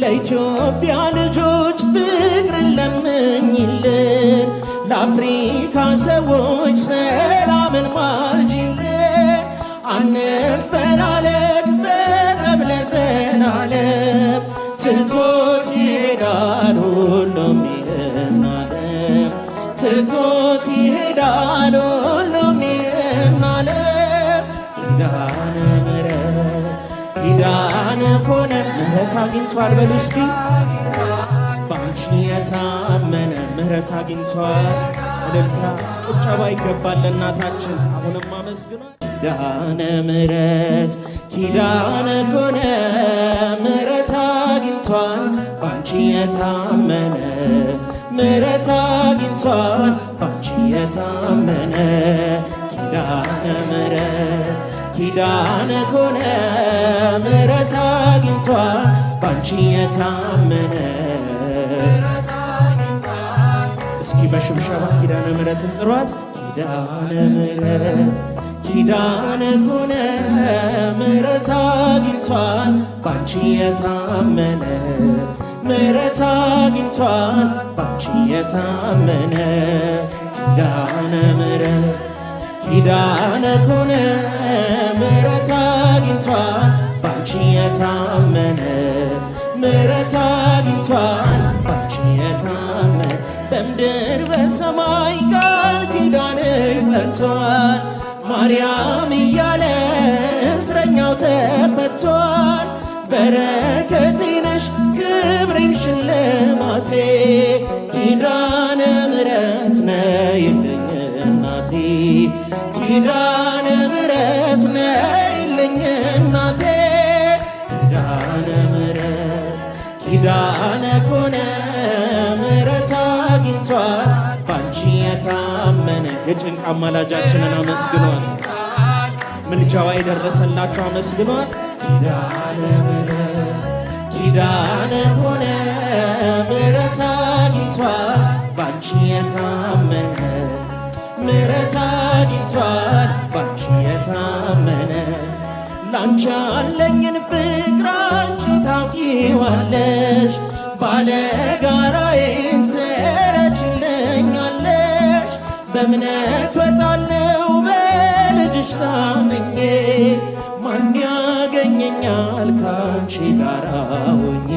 ለኢትዮጵያ ልጆች ፍቅርን ለምኝልን ለአፍሪካ ሰዎች ሰላምን ማልጅልን አንፈላለግ በጠብ ለዘላለም ትቶት ይሄዳል ሁሉም ይህን ዓለም ትቶት ይሄዳል ሁሉም ይህን ዓለም ኪዳነ ምሕረት ኪዳነ ኮነ ምሕረት አግኝቷል በሉ እስኪ ባንቺ የታመነ ምሕረት አግኝቷል እልልታ ጭብጨባ ይገባል ለእናታችን አሁንም አመስግኗል ኪዳነ ምሕረት ኪዳነ ኮነ ምሕረት አግኝቷል ባንቺ የታመነ ምሕረት አግኝቷል ባንቺ የታመነ ኪዳነ ምሕረት ኪዳነ ኮነ ምሕረት አግኝቷል ባንቺ የታመነ እስኪ በሽብሸባ ኪዳነ ምሕረትን ጥሯት ኪዳነ ምሕረት ኪዳነ ኮነ ምሕረት አግኝቷል ባንቺ የታመነ ምሕረት አግኝቷል ባንቺ የታመነ ኪዳነ ምሕረት ኪዳነ ኮነ ምሕረት አግኝቷል ባንቺ የታመነ ምሕረት አግኝቷል ባንቺ የታመነ በምድር በሰማይ ቃል ኪዳንሽ ጸንቷል ማርያም እያለ እስረኛው ተፈቷል በረከቴ ነሽ ክብሬም ሽልማቴ ኪዳነ ምሕረት ነይልኝ እናቴ ኪዳነ ምሕረት ነይልኝ እናቴ ኪዳነ ምሕረት ኪዳነ ኮነ ምሕረት አግኝቷል ባንቺ የታመነ የጭንቅ አማላጃችንን አመስግኗት ምልጃዋ የደረሰላችሁ አመስግኗት ኪዳነ ምሕረት ኪዳነ ኮነ ምሕረት አግኝቷል ባንቺ የታመነ ምሕረት አግኝቷል ባንቺ የታመነ ላንቺ ያለኝን ፍቅር አንቺ ታውቂዋለሽ ባለጋራዬን ትረጂልኛለሽ በእምነት ወጣለው በልጅሽ ታምኜ ማን ያገኘኛል ካንቺ ጋር ሆኜ